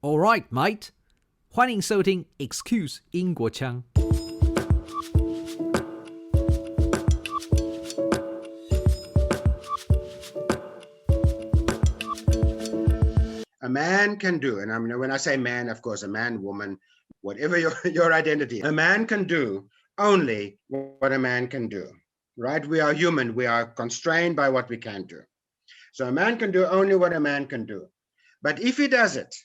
All right, mate. 欢迎收听 Excuse 英国腔。A man can do, and when I say man, of course, a man, woman, whatever your identity, a man can do only what a man can do, right? We are human. We are constrained by what we can do. So a man can do only what a man can do. But if he does it,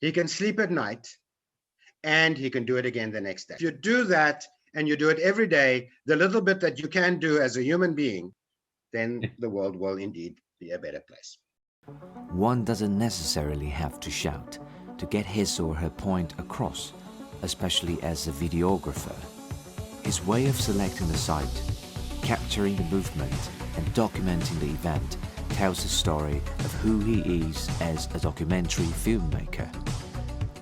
he can sleep at night and he can do it again the next day. If you do that and you do it every day, the little bit that you can do as a human being, then the world will indeed be a better place. One doesn't necessarily have to shout to get his or her point across, especially as a videographer. His way of selecting the site, capturing the movement, and documenting the event tells a story of who he is as a documentary filmmaker.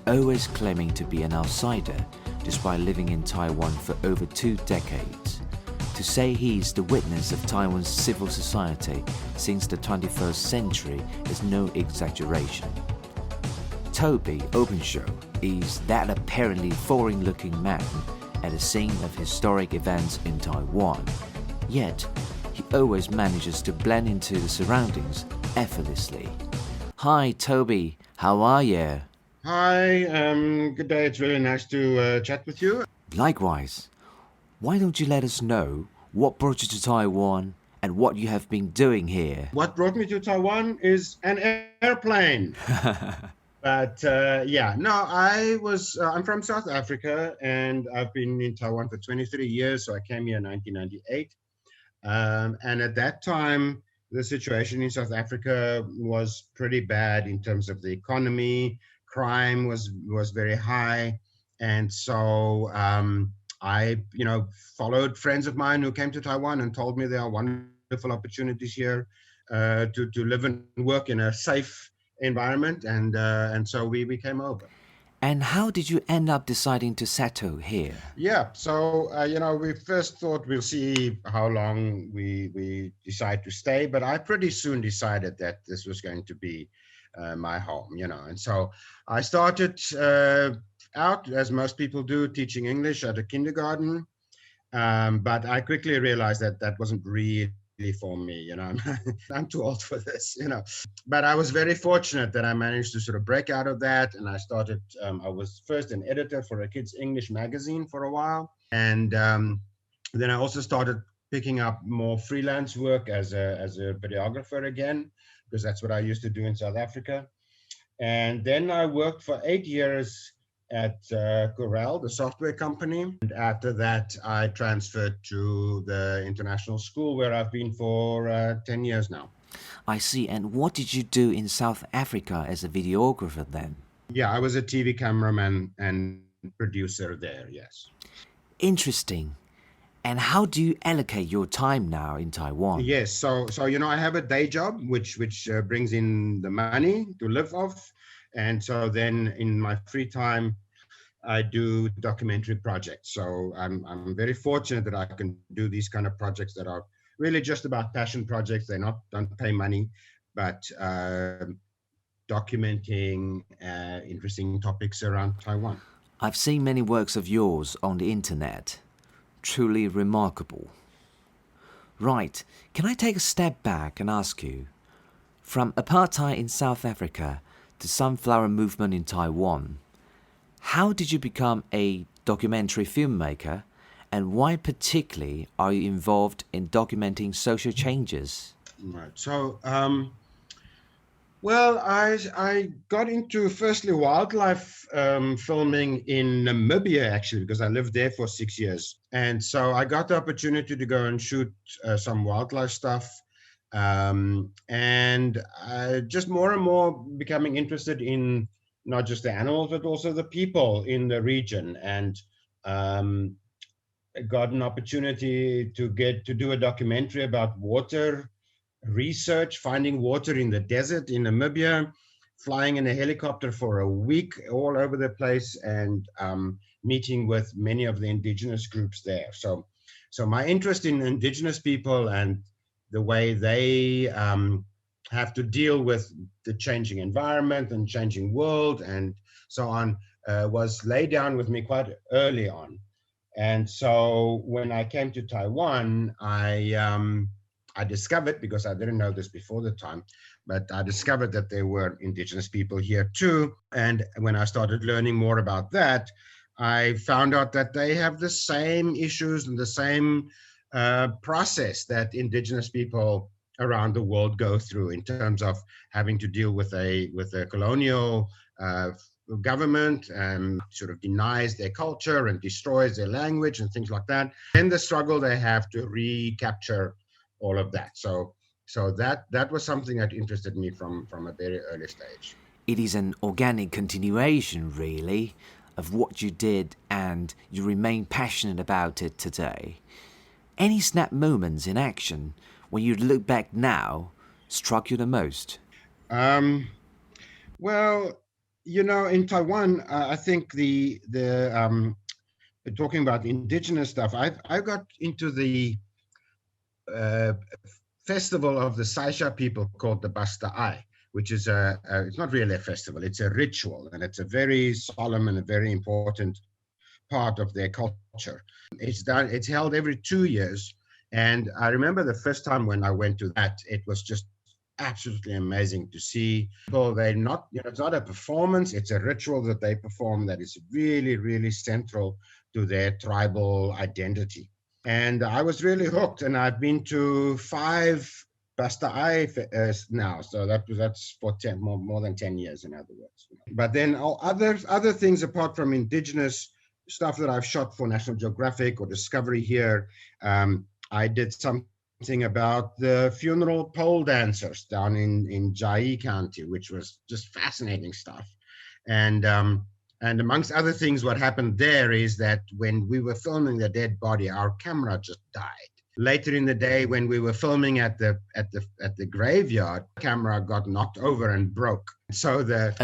Always claiming to be an outsider despite living in Taiwan for over 2 decades. To say he is the witness of Taiwan's civil society since the 21st century is no exaggeration. Tobie Openshaw is that apparently foreign-looking man at the scene of historic events in Taiwan. Yet, he always manages to blend into the surroundings effortlessly. Hi, Tobie. How are you? Hi, good day. It's really nice to chat with you. Likewise. Why don't you let us know what brought you to Taiwan and what you have been doing here? What brought me to Taiwan is an airplane. But I'm from South Africa and I've been in Taiwan for 23 years. So I came here in 1998. And at that time, the situation in South Africa was pretty bad in terms of the economy. Crime was very high. And so I followed friends of mine who came to Taiwan and told me there are wonderful opportunities here to live and work in a safe environment. And so we came over. And how did you end up deciding to settle here? Yeah, so, we first thought we'll see how long we decide to stay, but I pretty soon decided that this was going to be my home, and so I started out, as most people do, teaching English at a kindergarten, but I quickly realized that wasn't really for me, I'm too old for this, but I was very fortunate that I managed to sort of break out of that. And I started, I was first an editor for a kids English magazine for a while. And then I also started picking up more freelance work as a videographer again, because that's what I used to do in South Africa. And then I worked for 8 years at Corel, the software company. And after that, I transferred to the international school where I've been for 10 years now. I see. And what did you do in South Africa as a videographer then? Yeah, I was a TV cameraman and producer there, yes. Interesting. And how do you allocate your time now in Taiwan? Yes, so I have a day job which brings in the money to live off. And so then in my free time, I do documentary projects. So I'm very fortunate that I can do these kind of projects that are really just about passion projects. They don't pay money, but documenting interesting topics around Taiwan. I've seen many works of yours on the internet. Truly remarkable. Right, can I take a step back and ask you, from apartheid in South Africa to sunflower movement in Taiwan, how did you become a documentary filmmaker, and why particularly are you involved in documenting social changes? Right. So, I got into firstly wildlife filming in Namibia, actually, because I lived there for 6 years. And so I got the opportunity to go and shoot some wildlife stuff. And just more and more becoming interested in not just the animals, but also the people in the region. And got an opportunity to do a documentary about water research, finding water in the desert in Namibia, flying in a helicopter for a week all over the place, and meeting with many of the indigenous groups there. So my interest in indigenous people and the way they have to deal with the changing environment and changing world and so on was laid down with me quite early on. And so when I came to Taiwan, I discovered, because I didn't know this before the time, but I discovered that there were indigenous people here too. And when I started learning more about that, I found out that they have the same issues and the same process that indigenous people around the world go through in terms of having to deal with a colonial government and sort of denies their culture and destroys their language and things like that. And the struggle they have to recapture all of that. So that was something that interested me from a very early stage. It is an organic continuation, really, of what you did, and you remain passionate about it today. Any snap moments in action, when you look back now, struck you the most? Well, in Taiwan, I think the talking about indigenous stuff, I got into the festival of the Saisha people called the Basta'ai, which is it's not really a festival, it's a ritual, and it's a very solemn and a very important part of their culture. It's held every 2 years, and I remember the first time when I went to that, it was just absolutely amazing to see people. They're not, it's not a performance, it's a ritual that they perform that is really, really central to their tribal identity. And I was really hooked, and I've been to 5 Basta'ai now, so that's for more than 10 years, in other words. But then all other things apart from indigenous stuff that I've shot for National Geographic or Discovery here, I did something about the funeral pole dancers down in Chiayi County, which was just fascinating stuff. And amongst other things, what happened there is that when we were filming the dead body, our camera just died. Later in the day, when we were filming at the graveyard, the camera got knocked over and broke. So the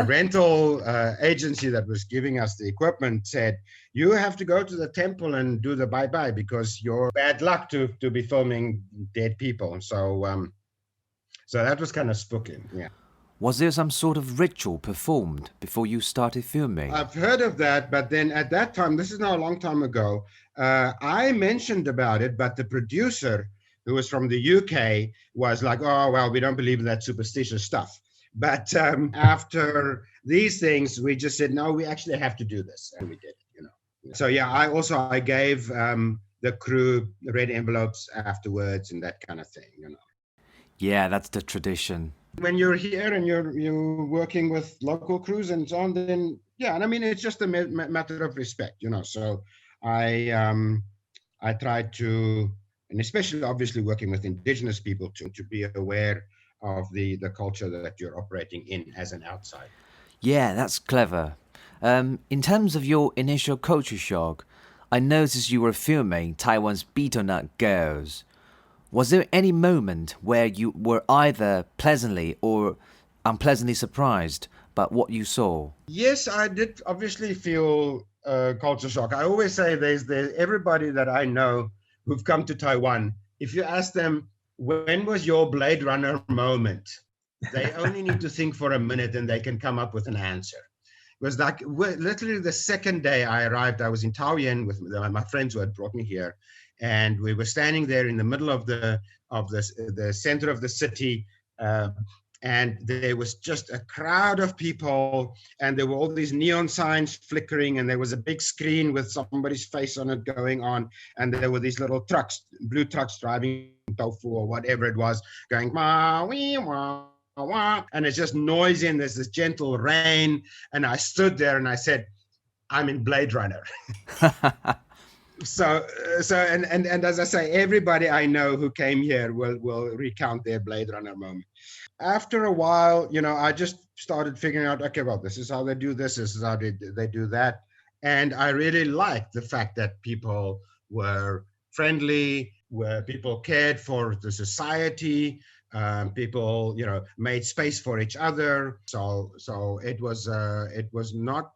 rental agency that was giving us the equipment said, "You have to go to the temple and do the bye-bye because you're bad luck to be filming dead people." So that was kind of spooky. Yeah. Was there some sort of ritual performed before you started filming? I've heard of that, but then at that time, this is now a long time ago, I mentioned about it, but the producer, who was from the UK, was like, "Oh, well, we don't believe in that superstitious stuff." But after these things, we just said, "No, we actually have to do this," and we did. So yeah, I gave the crew red envelopes afterwards and that kind of thing. Yeah, that's the tradition. When you're here and you're working with local crews and so on, then yeah, and I mean it's just a matter of respect, So I try to, and especially obviously working with indigenous people to be aware of the culture that you're operating in as an outsider. Yeah, that's clever. In terms of your initial culture shock, I noticed you were filming Taiwan's beetle nut girls. Was there any moment where you were either pleasantly or unpleasantly surprised by what you saw? Yes, I did obviously feel culture shock. I always say there's everybody that I know who've come to Taiwan, if you ask them, when was your Blade Runner moment? They only need to think for a minute and they can come up with an answer. It was like literally the second day I arrived, I was in Taoyuan with my friends who had brought me here. And we were standing there in the middle of the center of the city, and there was just a crowd of people, and there were all these neon signs flickering, and there was a big screen with somebody's face on it going on, and there were these little trucks, blue trucks driving tofu or whatever it was, going wah, wee, wah, wah, and it's just noisy, and there's this gentle rain, and I stood there and I said, "I'm in Blade Runner." So and as I say, everybody I know who came here will recount their Blade Runner moment. After a while, I just started figuring out, okay, well, this is how they do this is how they do that. And I really liked the fact that people were friendly, where people cared for the society, people, made space for each other. So it was not,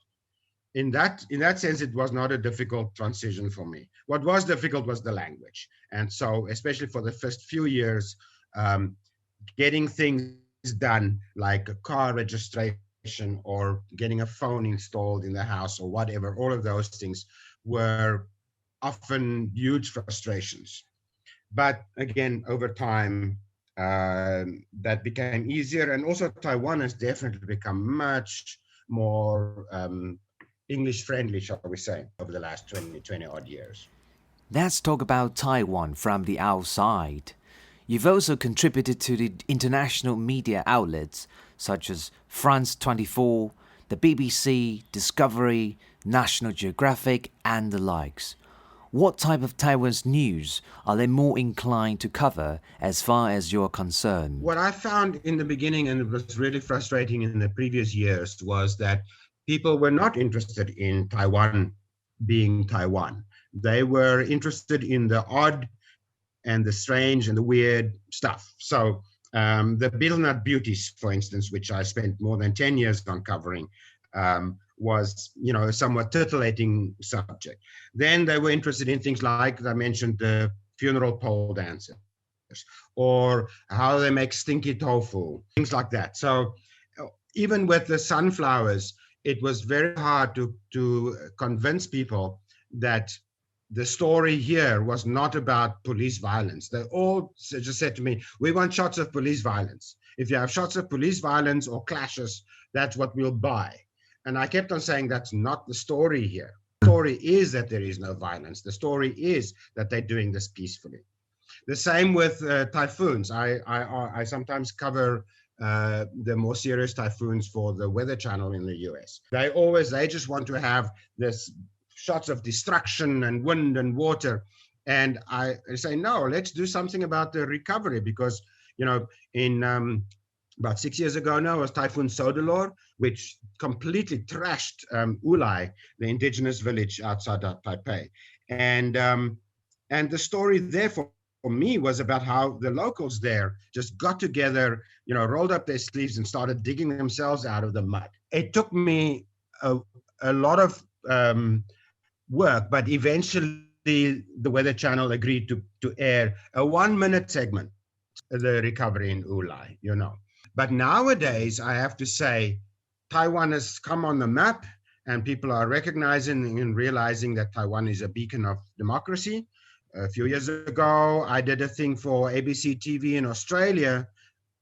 in that sense, it was not a difficult transition for me. What was difficult was the language. And so, especially for the first few years, getting things done like a car registration or getting a phone installed in the house or whatever, all of those things were often huge frustrations. But again, over time, that became easier. And also Taiwan has definitely become much more English friendly, shall we say, over the last 20 odd years. Let's talk about Taiwan from the outside. You've also contributed to the international media outlets such as France 24, the BBC, Discovery, National Geographic, and the likes. What type of Taiwan's news are they more inclined to cover as far as you're concerned? What I found in the beginning, and it was really frustrating in the previous years, was that people were not interested in Taiwan being Taiwan. They were interested in the odd and the strange and the weird stuff. So the Betel Nut Beauties, for instance, which I spent more than 10 years on covering, was, a somewhat titillating subject. Then they were interested in things like, I mentioned, the funeral pole dancers, or how they make stinky tofu, things like that. So even with the sunflowers, it was very hard to convince people that the story here was not about police violence. They all just said to me, we want shots of police violence. If you have shots of police violence or clashes, that's what we'll buy. And I kept on saying, that's not the story here. The story is that there is no violence. The story is that they're doing this peacefully. The same with typhoons. I sometimes cover the more serious typhoons for the Weather Channel in the US. They just want to have this shots of destruction and wind and water. And I say, no, let's do something about the recovery, because, in about 6 years ago now was Typhoon Sodalor, which completely trashed Ulai, the indigenous village outside of Taipei. And the story there for me was about how the locals there just got together, rolled up their sleeves and started digging themselves out of the mud. It took me a lot of work, but eventually the Weather Channel agreed to air a 1-minute segment, the recovery in Ulai, But nowadays, I have to say, Taiwan has come on the map, and people are recognizing and realizing that Taiwan is a beacon of democracy. A few years ago, I did a thing for ABC TV in Australia,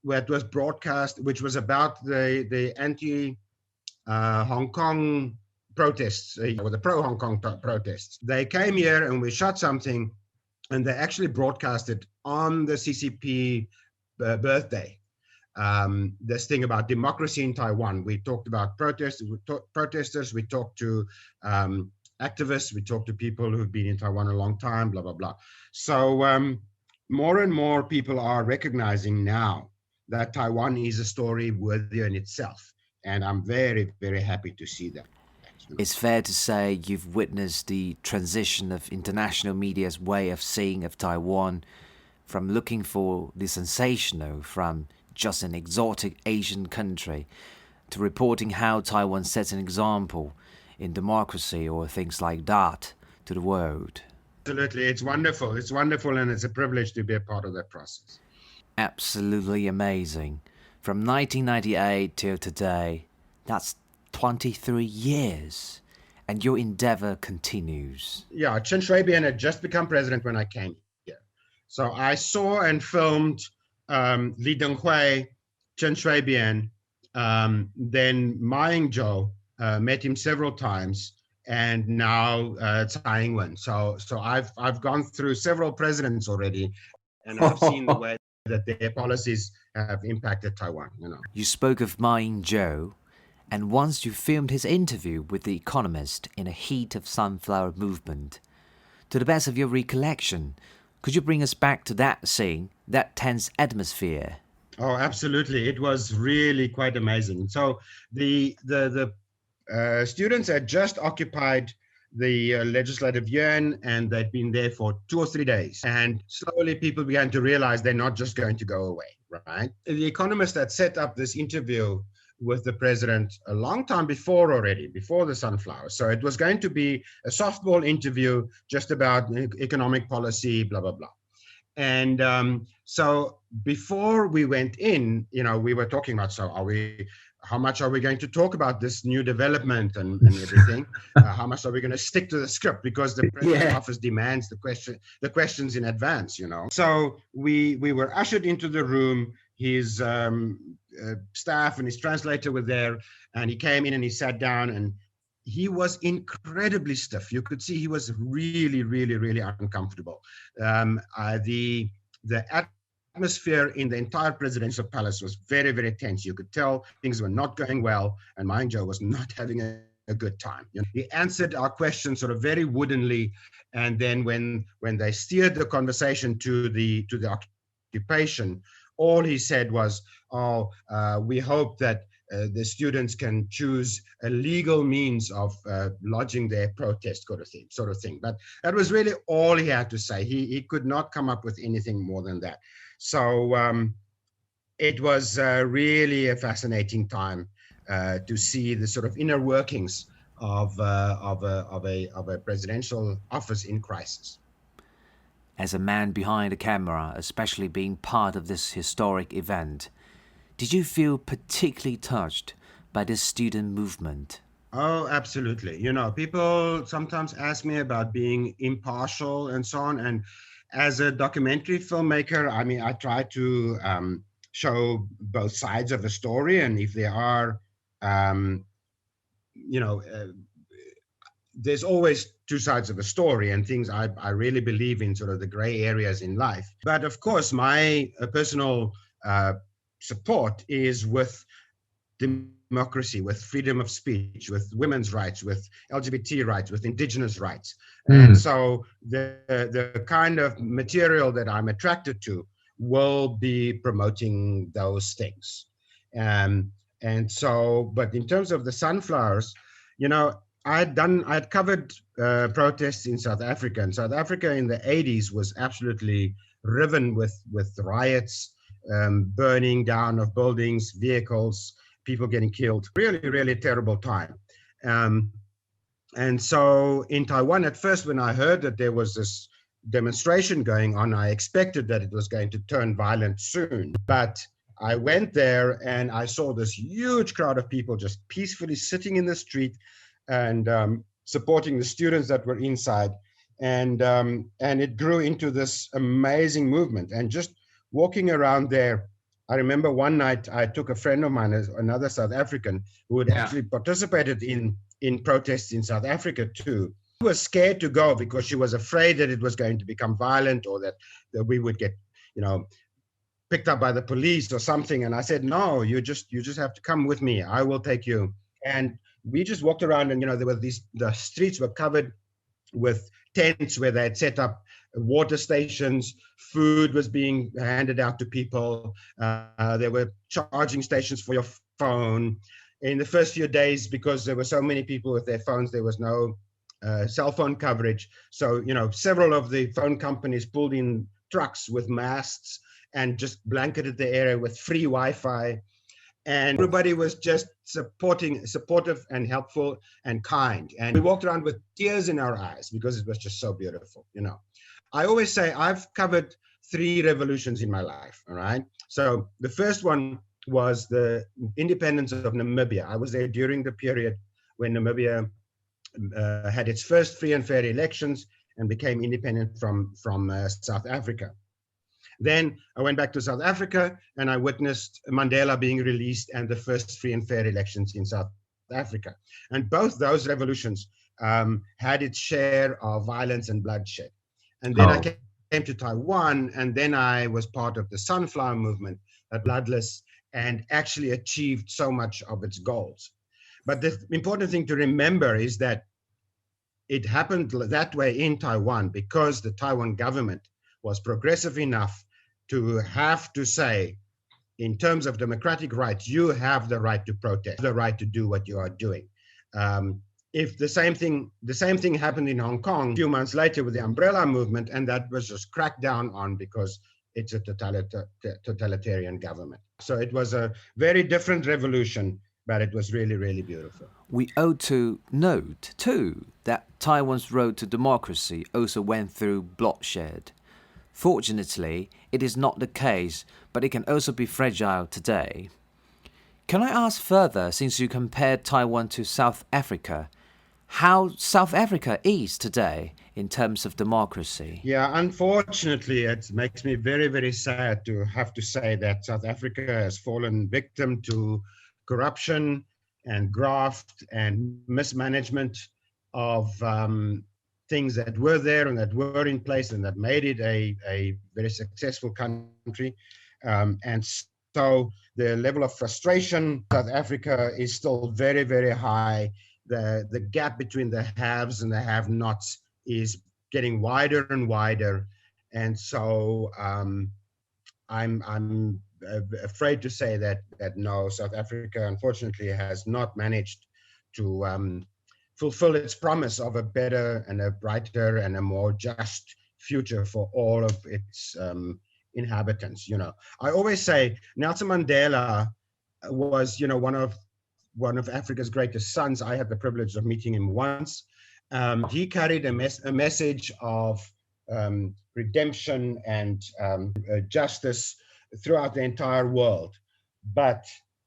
where it was broadcast, which was about the anti-Hong Kong protests, or the pro-Hong Kong protests. They came here and we shot something, and they actually broadcast it on the CCP birthday. This thing about democracy in Taiwan. We talked about protesters, we talked to activists, we talked to people who've been in Taiwan a long time, blah, blah, blah. So more and more people are recognizing now that Taiwan is a story worthy in itself. And I'm very, very happy to see that. It's fair to say you've witnessed the transition of international media's way of seeing of Taiwan from looking for the sensational from just an exotic Asian country to reporting how Taiwan sets an example in democracy or things like that to the world. Absolutely. It's wonderful. It's wonderful, and it's a privilege to be a part of that process. Absolutely amazing. From 1998 till today, that's 23 years, and your endeavor continues. Yeah, Chen Shui-bian had just become president when I came here. So I saw and filmed Li Denghui, Chen Shui-bian, then Ma Ying-jeou, met him several times, and now Tsai Ing-wen. So I've gone through several presidents already, and I've seen the way that their policies have impacted Taiwan. You spoke of Ma Ying-jeou, and once you filmed his interview with The Economist in a heat of sunflower movement. To the best of your recollection, could you bring us back to that scene, that tense atmosphere? Oh, absolutely. It was really quite amazing. So the students had just occupied the legislative yuan, and they'd been there for 2 or 3 days. And slowly people began to realize they're not just going to go away, right? The Economist had set up this interview with the president a long time before already, before the sunflower. So it was going to be a softball interview just about economic policy, blah, blah, blah. And so before we went in, we were talking about, how much are we going to talk about this new development and everything? How much are we going to stick to the script? Because the president's office demands the questions in advance, So we were ushered into the room. His staff and his translator were there, and he came in and he sat down, and he was incredibly stiff. You could see he was really, really, really uncomfortable. The atmosphere in the entire presidential palace was very, very tense. You could tell things were not going well, and Maingjo was not having a good time. He answered our questions sort of very woodenly, and then when they steered the conversation to the occupation, all he said was, we hope that the students can choose a legal means of lodging their protest, sort of thing. But that was really all he had to say. He could not come up with anything more than that. So it was really a fascinating time to see the sort of inner workings of a presidential office in crisis. As a man behind the camera, especially being part of this historic event, did you feel particularly touched by this student movement? Oh, absolutely. People sometimes ask me about being impartial and so on. And as a documentary filmmaker, I try to show both sides of a story. And if there are, there's always two sides of a story and things I really believe in, sort of the gray areas in life. But of course, my personal support is with democracy, with freedom of speech, with women's rights, with LGBT rights, with Indigenous rights. And so the kind of material that I'm attracted to will be promoting those things. And so, but in terms of the sunflowers, I'd covered protests in South Africa, and South Africa in the 80s was absolutely riven with riots, burning down of buildings, vehicles, people getting killed. Really, really terrible time. And so in Taiwan, at first, when I heard that there was this demonstration going on, I expected that it was going to turn violent soon. But I went there and I saw this huge crowd of people just peacefully sitting in the street and supporting the students that were inside. And it grew into this amazing movement. And just walking around there, I remember one night I took a friend of mine, another South African, who had actually participated in protests in South Africa too. She was scared to go because she was afraid that it was going to become violent or that we would get, picked up by the police or something. And I said, no, you just have to come with me. I will take you. And we just walked around, and there were the streets were covered with tents where they had set up water stations. Food was being handed out to people. There were charging stations for your phone. In the first few days, because there were so many people with their phones, there was no cell phone coverage. So, several of the phone companies pulled in trucks with masts and just blanketed the area with free Wi-Fi. And everybody was just supportive and helpful and kind. And we walked around with tears in our eyes because it was just so beautiful, I always say I've covered 3 revolutions in my life, all right? So the first one was the independence of Namibia. I was there during the period when Namibia had its first free and fair elections and became independent from South Africa. Then I went back to South Africa and I witnessed Mandela being released and the first free and fair elections in South Africa. And both those revolutions had its share of violence and bloodshed. And then I came to Taiwan, and then I was part of the Sunflower Movement, bloodless, and actually achieved so much of its goals. But the important thing to remember is that it happened that way in Taiwan because the Taiwan government was progressive enough to have to say, in terms of democratic rights, you have the right to protest, the right to do what you are doing. If the same thing happened in Hong Kong a few months later with the Umbrella Movement, and that was just cracked down on because it's a totalitarian government. So it was a very different revolution, but it was really, really beautiful. We ought to note, too, that Taiwan's road to democracy also went through bloodshed. Fortunately, it is not the case, but it can also be fragile today. Can I ask further, since you compared Taiwan to South Africa, how South Africa is today in terms of democracy? Yeah, unfortunately, it makes me very, very sad to have to say that South Africa has fallen victim to corruption and graft and mismanagement of things that were there and that were in place and that made it a very successful country. And so the level of frustration, South Africa is still very, very high. The gap between the haves and the have-nots is getting wider and wider. And so I'm afraid to say that no, South Africa unfortunately has not managed to fulfill its promise of a better and a brighter and a more just future for all of its inhabitants. You know, I always say Nelson Mandela was, you know, one of Africa's greatest sons. I had the privilege of meeting him once. He carried a message of redemption and justice throughout the entire world. But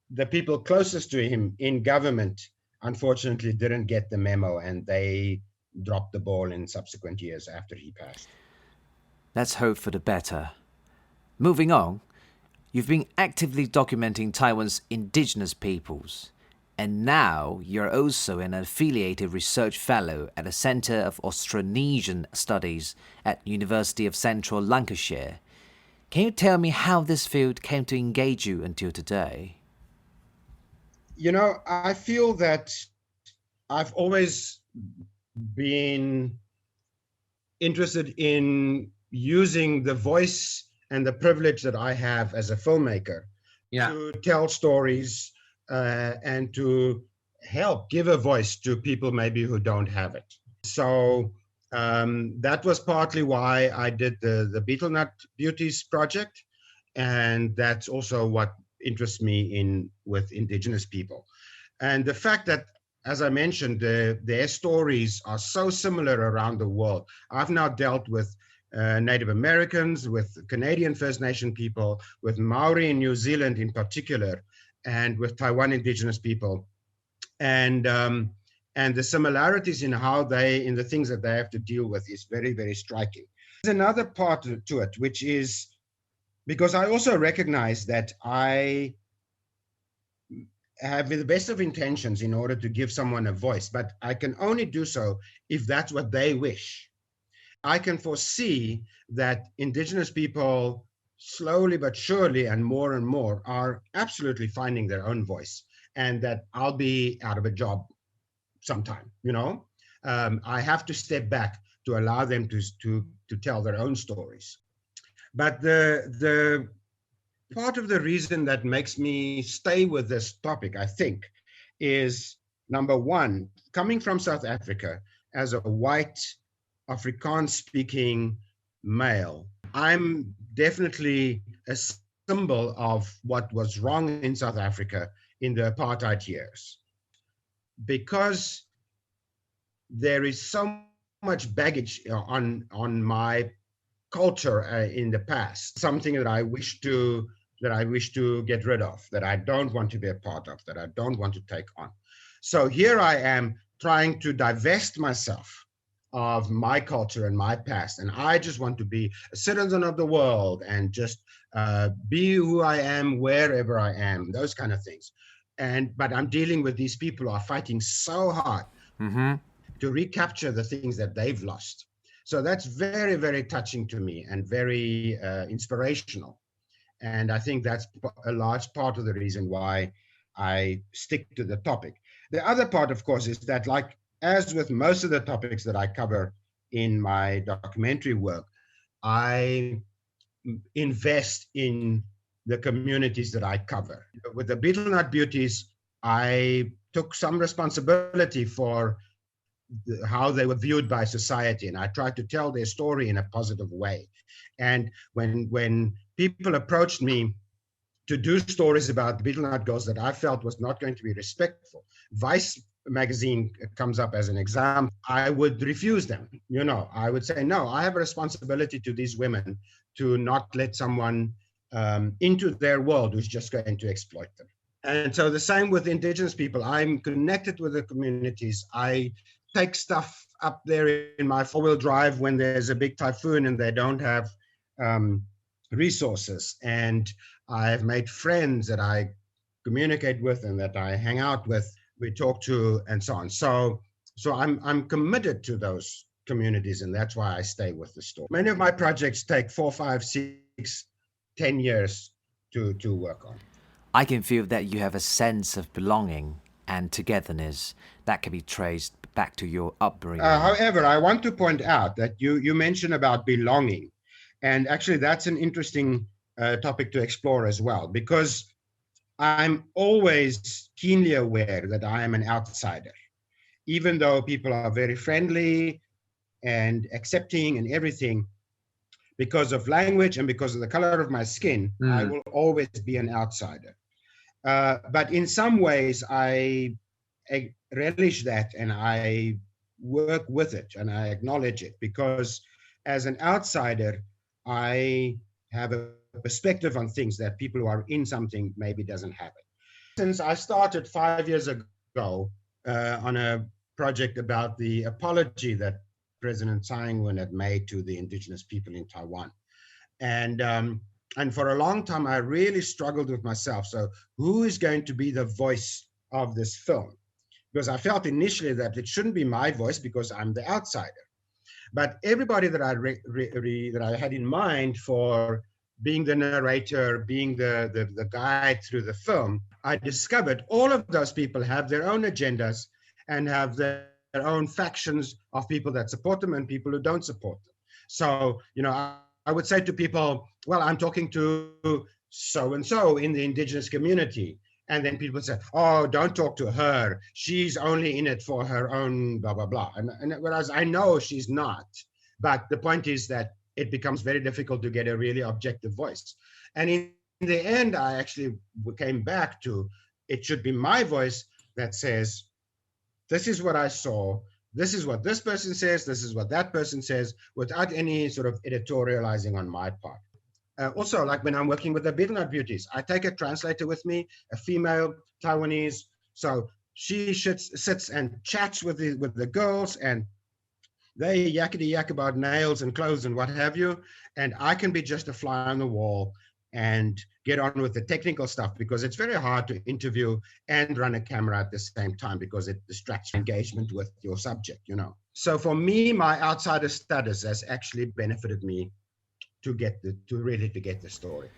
the people closest to him in government, unfortunately, didn't get the memo, and they dropped the ball in subsequent years after he passed. Let's hope for the better. Moving on, you've been actively documenting Taiwan's indigenous peoples. And now you're also an affiliated research fellow at the Center of Austronesian Studies at University of Central Lancashire. Can you tell me how this field came to engage you until today? You know, I feel that I've always been interested in using the voice and the privilege that I have as a filmmaker to tell stories and to help give a voice to people maybe who don't have it. So that was partly why I did the Betel Nut Beauties project. And that's also what interests me with indigenous people. And the fact that, as I mentioned, their stories are so similar around the world. I've now dealt with Native Americans, with Canadian First Nation people, with Maori in New Zealand in particular, and with Taiwan indigenous people. And the similarities in in the things that they have to deal with is very, very striking. There's another part to it, which is because I also recognize that I have the best of intentions in order to give someone a voice, but I can only do so if that's what they wish. I can foresee that indigenous people slowly but surely and more are absolutely finding their own voice, and that I'll be out of a job sometime, you know. I have to step back to allow them to tell their own stories. But the part of the reason that makes me stay with this topic, I think, is number one, coming from South Africa as a white Afrikaans-speaking male, I'm definitely a symbol of what was wrong in South Africa in the apartheid years. Because there is so much baggage on my culture in the past, something that I wish to get rid of, that I don't want to be a part of, that I don't want to take on. So here I am trying to divest myself of my culture and my past, and I just want to be a citizen of the world and just be who I am wherever I am, those kind of things. But I'm dealing with these people who are fighting so hard to recapture the things that they've lost. So that's very, very touching to me and very inspirational. And I think that's a large part of the reason why I stick to the topic. The other part, of course, is that, like, as with most of the topics that I cover in my documentary work, I invest in the communities that I cover. With the Betel Nut Beauties, I took some responsibility for how they were viewed by society, and I tried to tell their story in a positive way. And when people approached me to do stories about the Betel Nut Girls that I felt was not going to be respectful, vice magazine comes up as an example, I would refuse them. I would say, no, I have a responsibility to these women to not let someone into their world who's just going to exploit them. And so the same with Indigenous people. I'm connected with the communities. I take stuff up there in my four-wheel drive when there's a big typhoon and they don't have resources. And I've made friends that I communicate with and that I hang out with, we talk to, and so on. So I'm committed to those communities, and that's why I stay with the story. Many of my projects take 4, 5, 6, 10 years to work on. I can feel that you have a sense of belonging and togetherness that can be traced back to your upbringing. However, I want to point out that you mentioned about belonging, and actually that's an interesting topic to explore as well, because I'm always keenly aware that I am an outsider, even though people are very friendly and accepting and everything. Because of language and because of the color of my skin, I will always be an outsider. But in some ways, I relish that and I work with it and I acknowledge it, because as an outsider, I have a perspective on things that people who are in something maybe doesn't have it. Since I started 5 years ago on a project about the apology that President Tsai Ing-wen had made to the indigenous people in Taiwan. And for a long time, I really struggled with myself. So who is going to be the voice of this film? Because I felt initially that it shouldn't be my voice because I'm the outsider. But everybody that I had in mind for being the narrator, being the guide through the film, I discovered all of those people have their own agendas and have their own factions of people that support them and people who don't support them. So, I would say to people, well, I'm talking to so-and-so in the indigenous community. And then people say, oh, don't talk to her. She's only in it for her own blah, blah, blah. And whereas I know she's not. But the point is that it becomes very difficult to get a really objective voice. And in the end, I actually came back to, it should be my voice that says, this is what I saw. This is what this person says. This is what that person says, without any sort of editorializing on my part. Also, like when I'm working with the Bidnut beauties, I take a translator with me, a female Taiwanese. So she sits and chats with the girls, and they yakety yak about nails and clothes and what have you. And I can be just a fly on the wall and get on with the technical stuff, because it's very hard to interview and run a camera at the same time, because it distracts engagement with your subject, So for me, my outsider status has actually benefited me to get the story.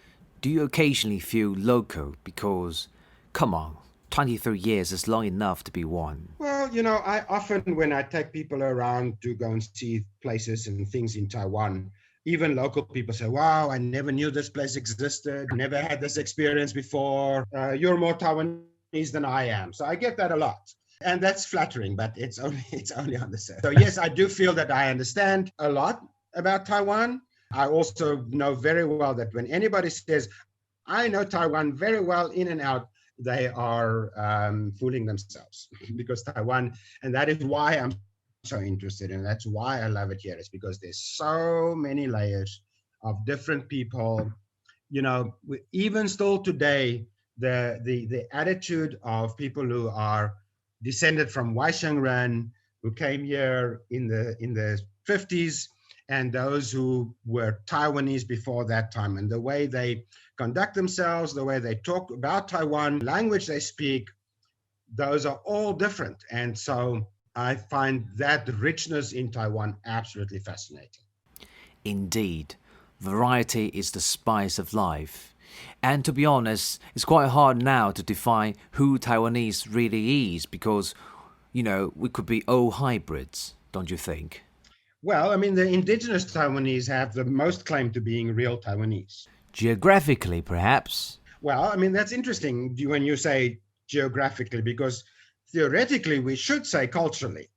Do you occasionally feel local? Because, come on, 23 years is long enough to be one. Well, I often, when I take people around to go and see places and things in Taiwan, even local people say, wow, I never knew this place existed. Never had this experience before. You're more Taiwanese than I am. So I get that a lot. And that's flattering, but it's only on the surface. So yes, I do feel that I understand a lot about Taiwan. I also know very well that when anybody says, I know Taiwan very well in and out, they are fooling themselves, because Taiwan, and that is why I'm so interested in, that's why I love it here, is because there's so many layers of different people. Even still today, the attitude of people who are descended from Waishengren, who came here in the 50s, and those who were Taiwanese before that time, and the way they conduct themselves, the way they talk about Taiwan, language they speak, those are all different. And so I find that richness in Taiwan absolutely fascinating. Indeed, variety is the spice of life. And to be honest, it's quite hard now to define who Taiwanese really is, because, we could be all hybrids, don't you think? Well, the indigenous Taiwanese have the most claim to being real Taiwanese. Geographically, perhaps? Well, that's interesting when you say geographically, because theoretically we should say culturally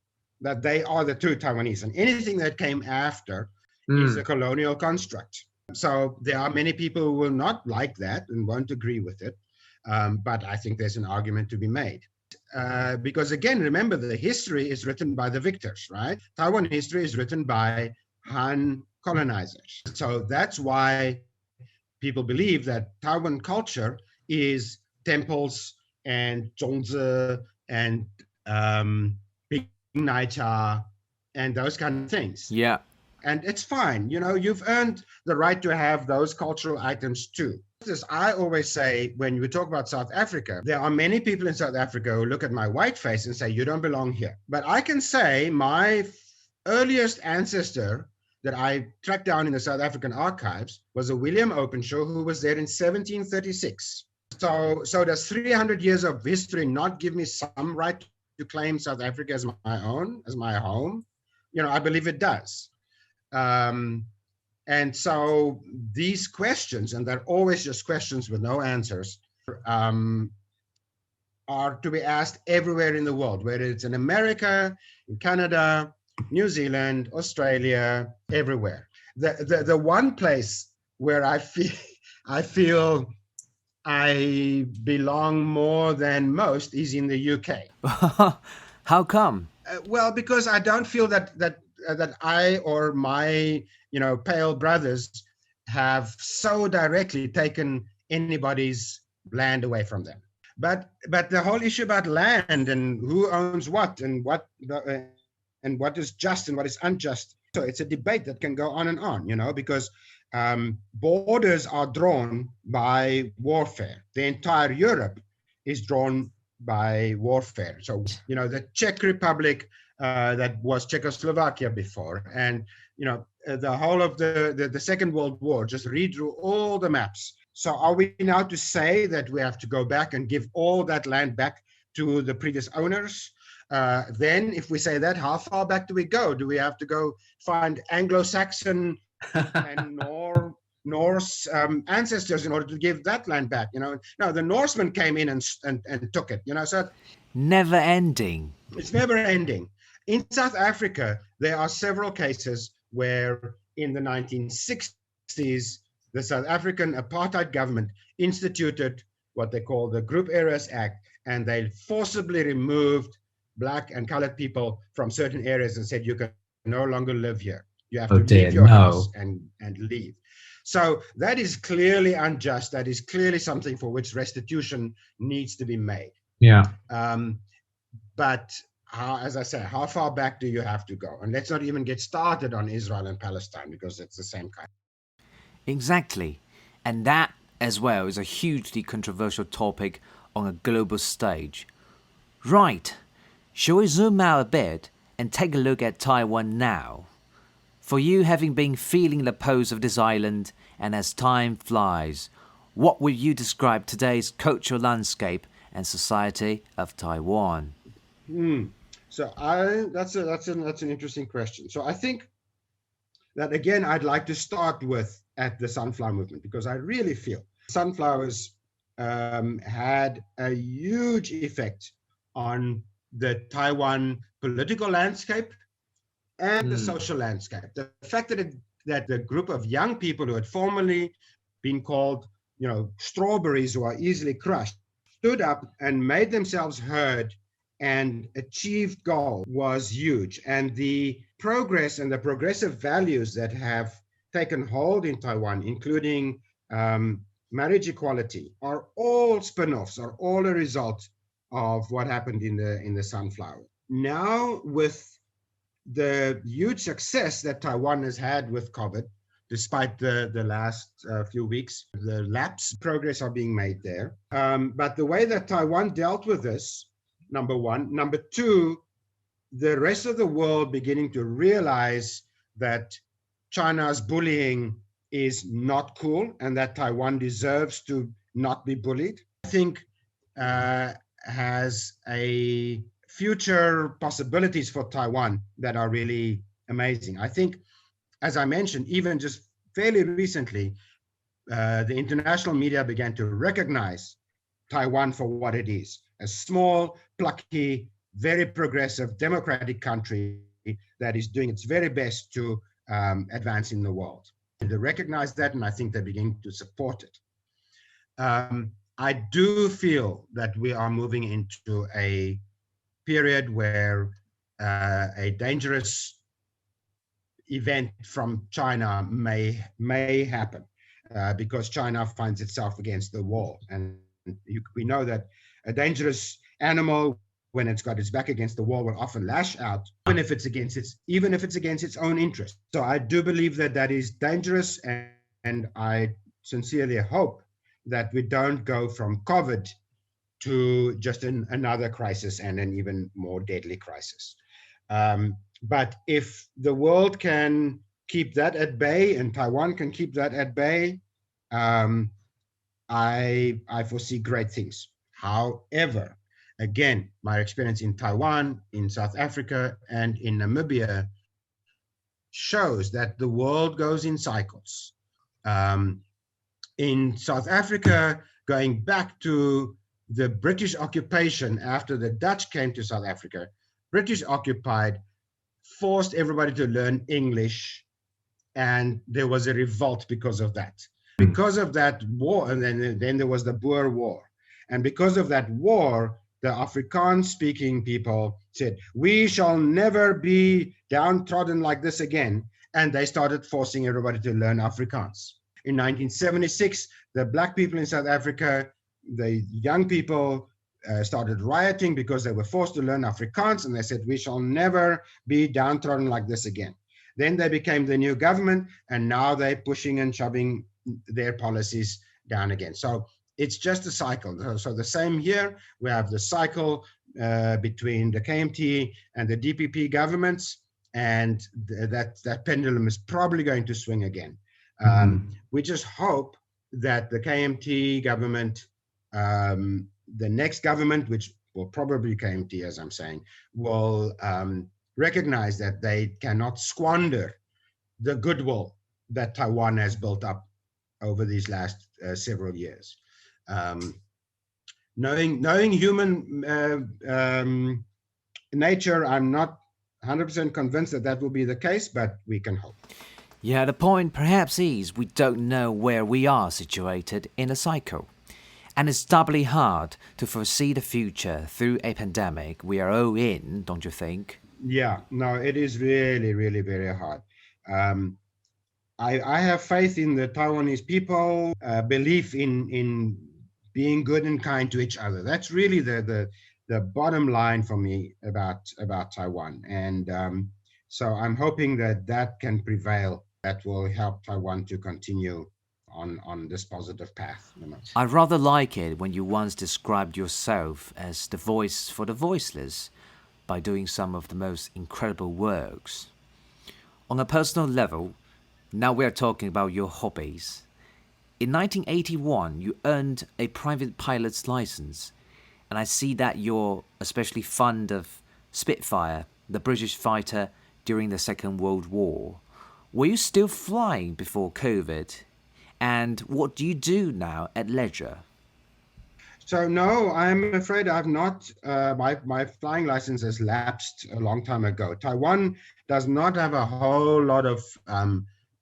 that they are the true Taiwanese, and anything that came after is a colonial construct. So there are many people who will not like that and won't agree with it, but I think there's an argument to be made. because again, remember, the history is written by the victors, right? Taiwan history is written by Han colonizers. So that's why people believe that Taiwan culture is temples and zhongzi and big naija and those kind of things. Yeah. And it's fine. You know, you've earned the right to have those cultural items too. As I always say, when we talk about South Africa, there are many people in South Africa who look at my white face and say, you don't belong here. But I can say my earliest ancestor that I tracked down in the South African archives was a William Openshaw who was there in 1736. So does 300 years of history not give me some right to claim South Africa as my own, as my home? You know, I believe it does. And so these questions, and they're always just questions with no answers, are to be asked everywhere in the world, whether it's in America, in Canada, New Zealand, Australia, everywhere. The one place where I feel I belong more than most is in the UK. How come? Well, because I don't feel that I or my pale brothers have so directly taken anybody's land away from them. But the whole issue about land and who owns what and what is just and what is unjust. So it's a debate that can go on and on, because borders are drawn by warfare. The entire Europe is drawn by warfare. So, the Czech Republic that was Czechoslovakia before, and, the whole of the Second World War just redrew all the maps. So are we now to say that we have to go back and give all that land back to the previous owners? Then if we say that, how far back do we go? Do we have to go find Anglo-Saxon and Norse ancestors in order to give that land back? No, the Norsemen came in and took it, so never ending. It's never ending. In South Africa, there are several cases where in the 1960s, the South African apartheid government instituted what they call the Group Areas Act, and they forcibly removed Black and colored people from certain areas and said, you can no longer live here. You have to leave your house and leave. So that is clearly unjust. That is clearly something for which restitution needs to be made. Yeah. But as I say, how far back do you have to go? And let's not even get started on Israel and Palestine, because it's the same kind. Exactly. And that as well is a hugely controversial topic on a global stage. Right. Shall we zoom out a bit and take a look at Taiwan now? For you, having been feeling the pulse of this island, and as time flies, what would you describe today's cultural landscape and society of Taiwan? So that's an interesting question. So I think that, again, I'd like to start with at the sunflower movement, because I really feel sunflowers had a huge effect on the Taiwan political landscape and the social landscape. The fact that the group of young people who had formerly been called, strawberries who are easily crushed, stood up and made themselves heard and achieved goals was huge. And the progress and the progressive values that have taken hold in Taiwan, including marriage equality, are all spin-offs, are all a result of what happened in the sunflower. Now, with the huge success that Taiwan has had with COVID, despite the last few weeks, the lapse progress are being made there. But the way that Taiwan dealt with this, number one. Number two, the rest of the world beginning to realize that China's bullying is not cool and that Taiwan deserves to not be bullied, I think has a future possibilities for Taiwan that are really amazing. I think, as I mentioned, even just fairly recently, the international media began to recognize Taiwan for what it is, a small, plucky, very progressive, democratic country that is doing its very best to advance in the world. They recognize that, and I think they begin to support it. I do feel that we are moving into a period where a dangerous event from China may happen because China finds itself against the wall. And we know that a dangerous animal, when it's got its back against the wall, will often lash out, even if it's against its own interest. So I do believe that that is dangerous, and I sincerely hope that we don't go from COVID to just another crisis and an even more deadly crisis. But if the world can keep that at bay and Taiwan can keep that at bay, I foresee great things. However, again, my experience in Taiwan, in South Africa, and in Namibia shows that the world goes in cycles. In South Africa, going back to the British occupation after the Dutch came to South Africa, British occupied, forced everybody to learn English, and there was a revolt because of that. Because of that war, and then there was the Boer War. And because of that war, the Afrikaans-speaking people said, we shall never be downtrodden like this again. And they started forcing everybody to learn Afrikaans. In 1976, the black people in South Africa, the young people started rioting because they were forced to learn Afrikaans, and they said, we shall never be downtrodden like this again. Then they became the new government, and now they're pushing and shoving their policies down again. So it's just a cycle. So the same here, we have the cycle between the KMT and the DPP governments, and that pendulum is probably going to swing again. We just hope that the KMT government, the next government, which will probably KMT, as I'm saying, will recognize that they cannot squander the goodwill that Taiwan has built up over these last several years. Knowing human nature, I'm not 100% convinced that that will be the case, but we can hope. Yeah, the point perhaps is we don't know where we are situated in a cycle. And it's doubly hard to foresee the future through a pandemic we are all in, don't you think? Yeah, no, it is really, really very hard. I have faith in the Taiwanese people, belief in being good and kind to each other. That's really the bottom line for me about Taiwan. And so I'm hoping that can prevail. That will help Taiwan to continue on this positive path. I rather like it when you once described yourself as the voice for the voiceless by doing some of the most incredible works. On a personal level, now we're talking about your hobbies. In 1981, you earned a private pilot's license, and I see that you're especially fond of Spitfire, the British fighter during the Second World War. Were you still flying before COVID? And what do you do now at leisure? So no, I'm afraid I've not. My flying license has lapsed a long time ago. Taiwan does not have a whole lot of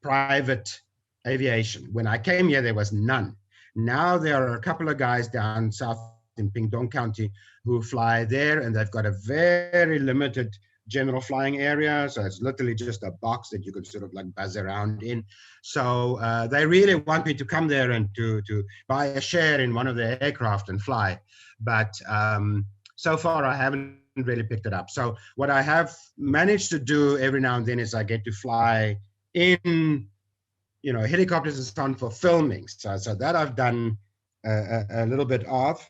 private aviation. When I came here, there was none. Now there are a couple of guys down south in Pingtung County who fly there, and they've got a very limited general flying area. So it's literally just a box that you could sort of like buzz around in. So they really want me to come there and to buy a share in one of their aircraft and fly. But so far I haven't really picked it up. So what I have managed to do every now and then is I get to fly in, helicopters and so on for filming. So that I've done a little bit of,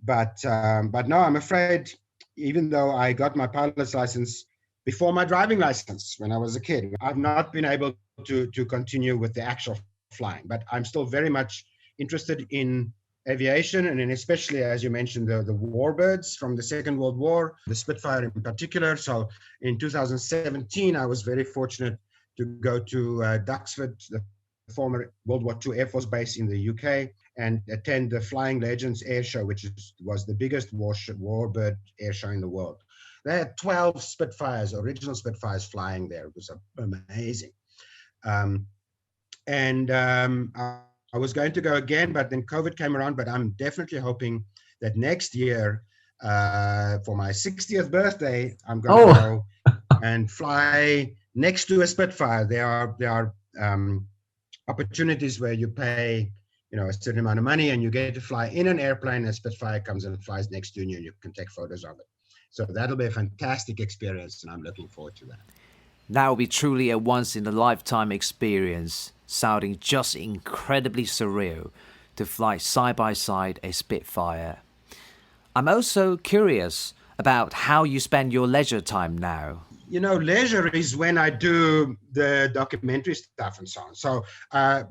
but no, I'm afraid, even though I got my pilot's license before my driving license when I was a kid, I've not been able to continue with the actual flying. But I'm still very much interested in aviation, and especially, as you mentioned, the warbirds from the Second World War, the Spitfire in particular. So in 2017, I was very fortunate to go to Duxford, the former World War II Air Force base in the UK, and attend the Flying Legends Air Show, which was the biggest warbird air show in the world. They had 12 Spitfires, original Spitfires, flying there. It was amazing. I was going to go again, but then COVID came around. But I'm definitely hoping that next year, for my 60th birthday, I'm going to go and fly next to a Spitfire. There are opportunities where you pay, a certain amount of money, and you get to fly in an airplane, and Spitfire comes and flies next to you, and you can take photos of it. So that'll be a fantastic experience, and I'm looking forward to that. That will be truly a once-in-a-lifetime experience, sounding just incredibly surreal to fly side by side a Spitfire. I'm also curious about how you spend your leisure time now. Leisure is when I do the documentary stuff and so on. So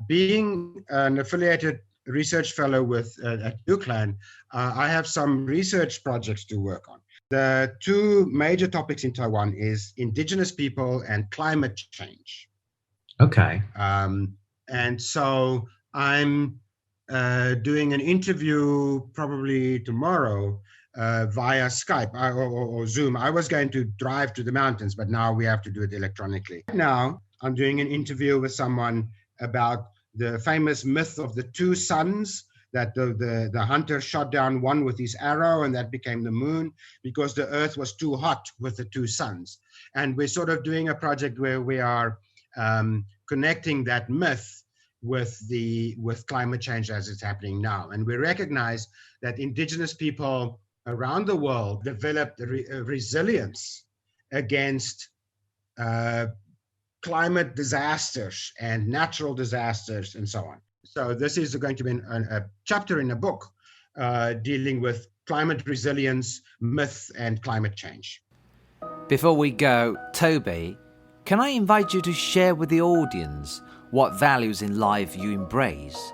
being an affiliated research fellow at UCLan, I have some research projects to work on. The two major topics in Taiwan is Indigenous people and climate change. Okay. And so I'm doing an interview probably tomorrow via Skype or Zoom. I was going to drive to the mountains, but now we have to do it electronically. Now I'm doing an interview with someone about the famous myth of the two suns, that the hunter shot down one with his arrow, and that became the moon because the earth was too hot with the two suns. And we're sort of doing a project where we are connecting that myth with climate change as it's happening now. And we recognize that Indigenous people around the world developed resilience against climate disasters and natural disasters and so on. So this is going to be a chapter in a book dealing with climate resilience, myth, and climate change. Before we go, Tobie, can I invite you to share with the audience what values in life you embrace,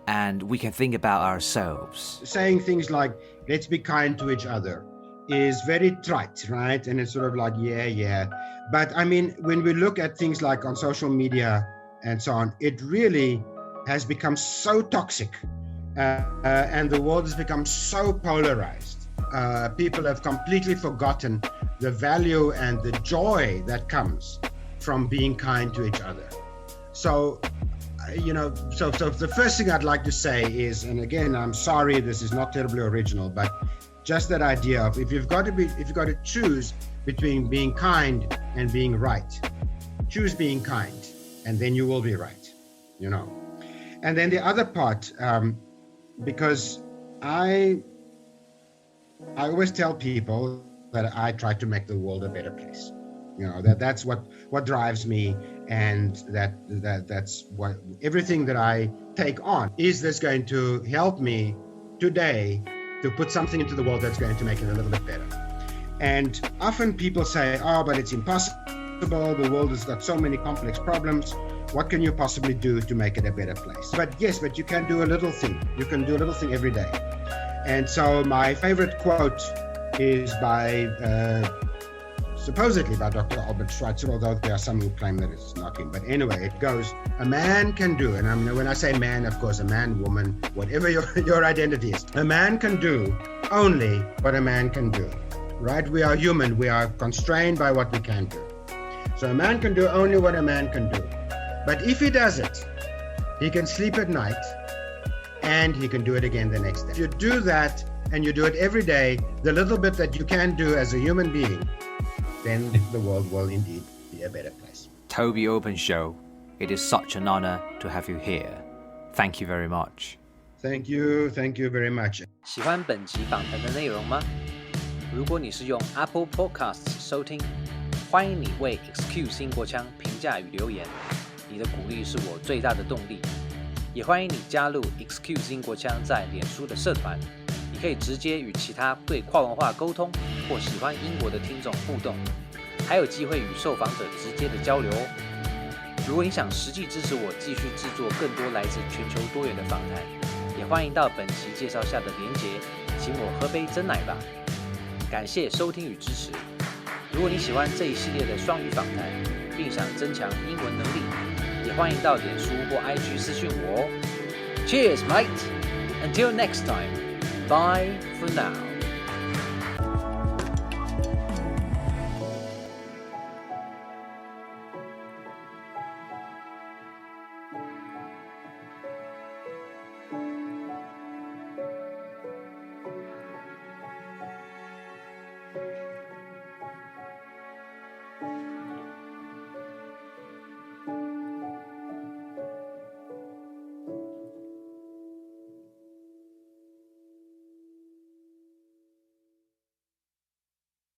and we can think about ourselves? Saying things like, let's be kind to each other, is very trite, right? And it's sort of like, yeah. But I mean, when we look at things like on social media and so on, it really has become so toxic, and the world has become so polarized. People have completely forgotten the value and the joy that comes from being kind to each other. So, so the first thing I'd like to say is, and again, I'm sorry, this is not terribly original, but just that idea of if you've got to choose between being kind and being right, choose being kind, and then you will be right, And then the other part, because I always tell people that I try to make the world a better place. That's what drives me, and that's what everything that I take on. Is this going to help me today to put something into the world that's going to make it a little bit better? And often people say, oh, but it's impossible. The world has got so many complex problems. What can you possibly do to make it a better place? But yes, but you can do a little thing. You can do a little thing every day. And so my favorite quote is supposedly by Dr. Albert Schweitzer, although there are some who claim that it's not him. But anyway, it goes, a man can do, and when I say man, of course, a man, woman, whatever your identity is, a man can do only what a man can do, right? We are human. We are constrained by what we can do. So a man can do only what a man can do. But if he does it, he can sleep at night, and he can do it again the next day. If you do that, and you do it every day, the little bit that you can do as a human being, then the world will indeed be a better place. Tobie Openshaw, it is such an honor to have you here. Thank you very much. Thank you very much. 喜欢本集访谈的内容吗？如果你是用 Apple Podcasts 收听，欢迎你为 Excuse 英国腔评价与留言，你的鼓励是我最大的动力。也欢迎你加入 Excuse 英国腔在脸书的社团，你可以直接与其他对跨文化沟通或喜欢英国的听众互动，还有机会与受访者直接的交流哦。如果你想实际支持我继续制作更多来自全球多元的访谈，也欢迎到本期介绍下的连结，请我喝杯珍奶吧。感谢收听与支持。如果你喜欢这一系列的双语访谈，并想增强英文能力，也欢迎到脸书或 IG 私讯我哦。Cheers, mate! Until next time, bye for now.